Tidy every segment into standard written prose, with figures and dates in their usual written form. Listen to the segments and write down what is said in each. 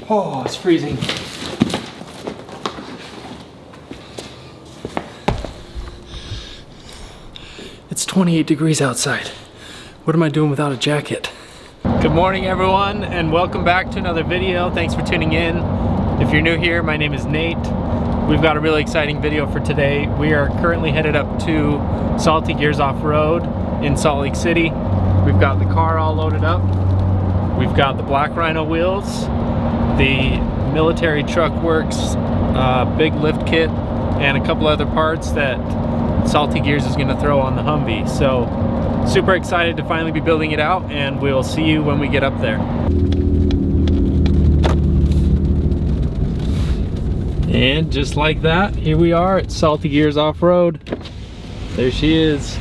Oh, it's freezing. It's 28 degrees outside. What am I doing without a jacket? Good morning, everyone, and welcome back to another video. Thanks for tuning in. If you're new here, my name is Nate. We've got a really exciting video for today. We are currently headed up to Salty Gears Offroad in Salt Lake City. We've got the car all loaded up. We've got the black Rhino wheels, the military Truckworks big lift kit, and a couple other parts that Salty Gears is going to throw on the Humvee. So super excited to finally be building it out, and we'll see you when we get up there. And just like that, here we are at Salty Gears Offroad. There she is.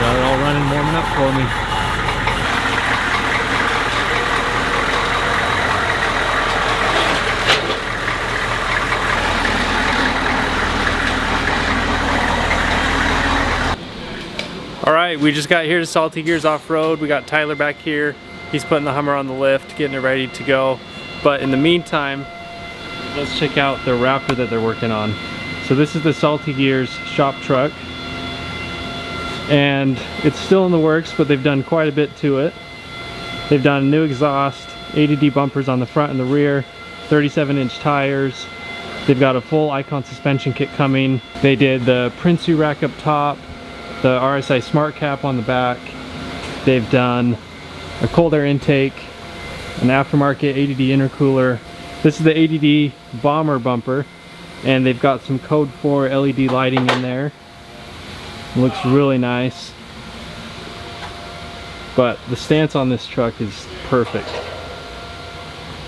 Got it all running, warming up for me. All right, we just got here to Salty Gears Offroad. We got Tyler back here. He's putting the Hummer on the lift, getting it ready to go. But in the meantime, let's check out the Raptor that they're working on. So this is the Salty Gears shop truck. And it's still in the works, but they've done quite a bit to it. They've done new exhaust, ADD bumpers on the front and the rear, 37-inch tires. They've got a full Icon suspension kit coming. They did the Prinsu rack up top, the RSI smart cap on the back. They've done a cold air intake, an aftermarket ADD intercooler. This is the ADD bomber bumper, and they've got some code 4 LED lighting in there. It looks really nice, but the stance on this truck is perfect.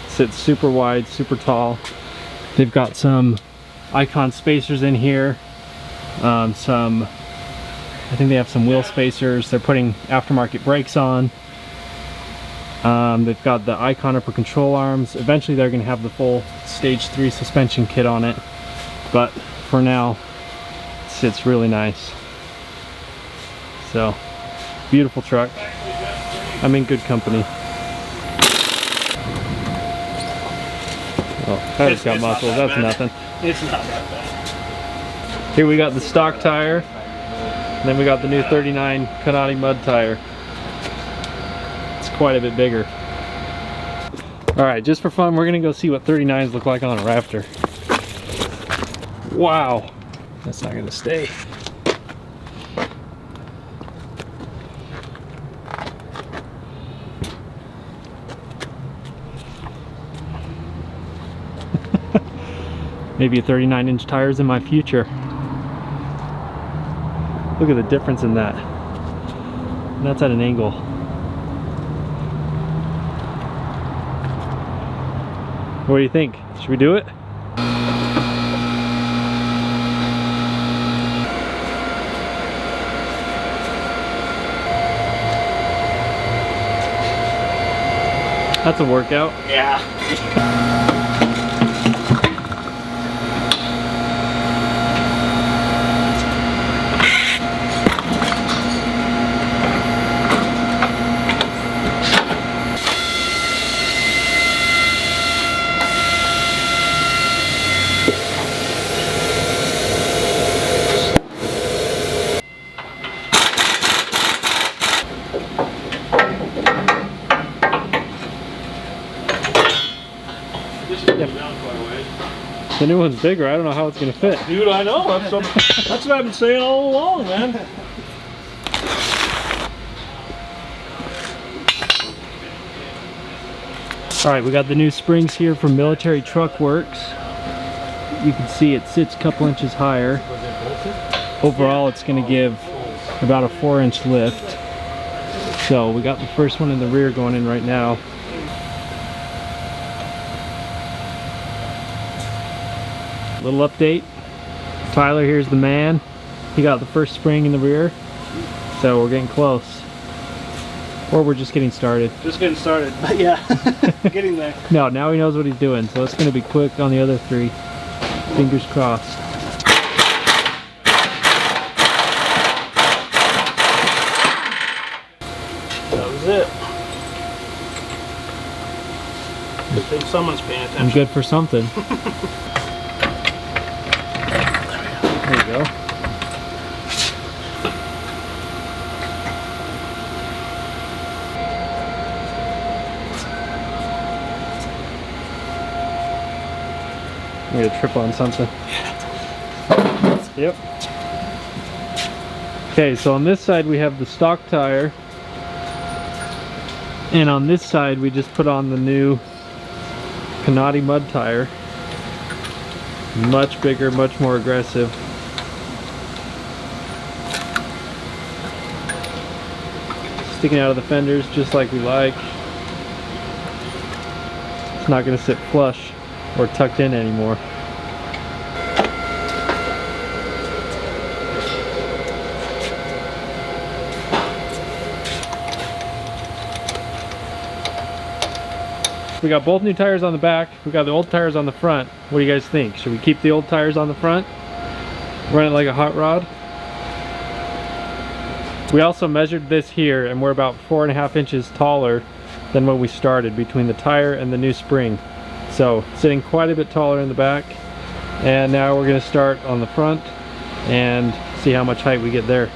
It sits super wide, super tall. They've got some Icon spacers in here, I think they have some wheel spacers. They're putting aftermarket brakes on. They've got the Icon upper control arms. Eventually they're going to have the full stage 3 suspension kit on it, but for now it sits really nice. So, beautiful truck. I'm in good company. Oh, that just got muscles. That's nothing. It's not that bad. Here we got the stock tire. And then we got the new 39 Kanati Mud Tire. It's quite a bit bigger. Alright, just for fun, we're gonna go see what 39s look like on a Raptor. Wow, that's not gonna stay. Maybe a 39-inch tires in my future. Look at the difference in that. And that's at an angle. What do you think? Should we do it? That's a workout. Yeah. The new one's bigger. I don't know how it's gonna fit. Dude, I know. That's what I've been saying all along, man. Alright, we got the new springs here from Military Truckworks. You can see it sits a couple inches higher. Overall, it's gonna give about a 4-inch lift. So we got the first one in the rear going in right now. Little update. Tyler here's the man. He got the first spring in the rear. So we're getting close. Or we're just getting started. Just getting started, but yeah, getting there. No, now he knows what he's doing, so it's going to be quick on the other three. Fingers crossed. is it. Good thing someone's paying attention. I'm good for something. There you go. I'm gonna trip on something. Yep. Okay, so on this side we have the stock tire, and on this side we just put on the new Kanati Mud Tire. Much bigger, much more aggressive. Sticking out of the fenders just like we like. It's not going to sit flush or tucked in anymore. We got both new tires on the back. We got the old tires on the front. What do you guys think? Should we keep the old tires on the front? Run it like a hot rod? We also measured this here, and we're about 4.5 inches taller than when we started between the tire and the new spring. So sitting quite a bit taller in the back. And now we're going to start on the front and see how much height we get there.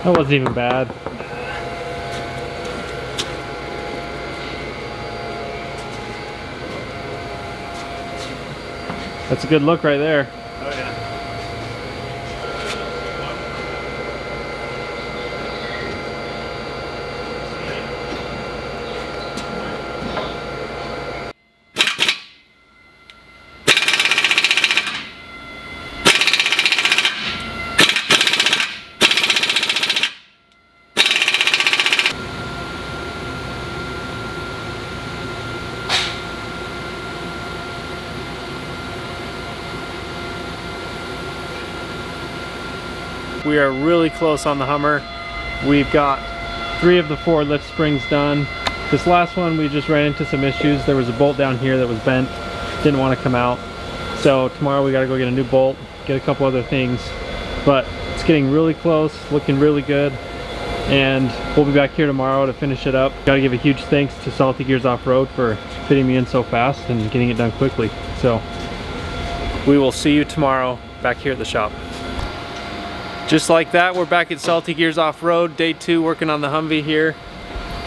That wasn't even bad. That's a good look right there. Oh yeah. We are really close on the Hummer. We've got 3 of the 4 lift springs done. This last one we just ran into some issues. There was a bolt down here that was bent, didn't want to come out. So tomorrow we gotta go get a new bolt, get a couple other things. But it's getting really close, looking really good. And we'll be back here tomorrow to finish it up. Gotta give a huge thanks to Salty Gears Offroad for fitting me in so fast and getting it done quickly. So we will see you tomorrow back here at the shop. Just like that, we're back at Salty Gears Offroad, day 2, working on the Humvee here.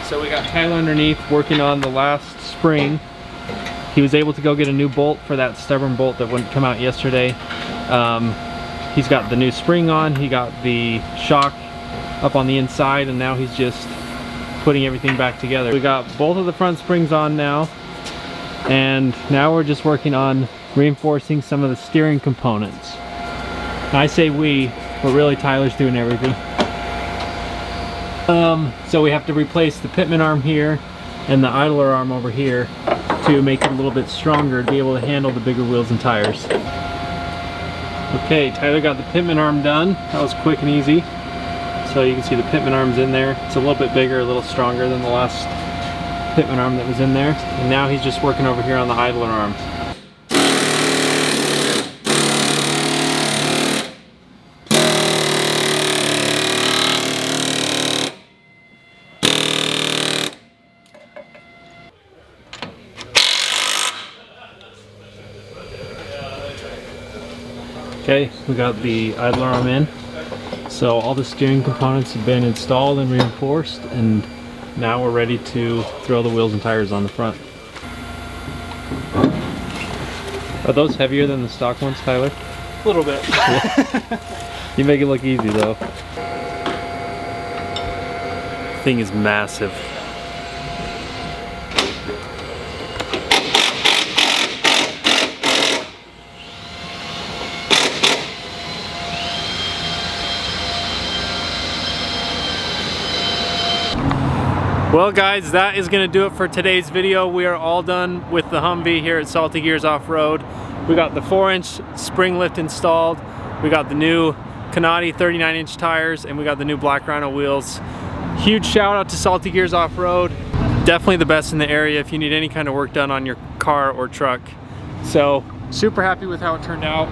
So we got Tyler underneath working on the last spring. He was able to go get a new bolt for that stubborn bolt that wouldn't come out yesterday. He's got the new spring on, he got the shock up on the inside, and now he's just putting everything back together. We got both of the front springs on now, and now we're just working on reinforcing some of the steering components. I say we, but really Tyler's doing everything. So we have to replace the pitman arm here and the idler arm over here to make it a little bit stronger to be able to handle the bigger wheels and tires. Okay, Tyler got the pitman arm done. That was quick and easy. So you can see the pitman arm's in there. It's a little bit bigger, a little stronger than the last pitman arm that was in there. And now he's just working over here on the idler arm. Okay, we got the idler arm in. So all the steering components have been installed and reinforced, and now we're ready to throw the wheels and tires on the front. Are those heavier than the stock ones, Tyler? A little bit. You make it look easy though. Thing is massive. Well guys, that is going to do it for today's video. We are all done with the Humvee here at Salty Gears Offroad. We got the 4-inch spring lift installed. We got the new Kanati 39-inch tires, and we got the new black Rhino wheels. Huge shout out to Salty Gears Offroad. Definitely the best in the area if you need any kind of work done on your car or truck. So super happy with how it turned out,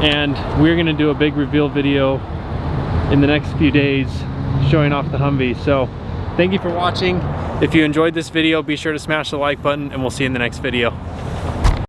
and we're going to do a big reveal video in the next few days showing off the Humvee. So thank you for watching. If you enjoyed this video, be sure to smash the like button, and we'll see you in the next video.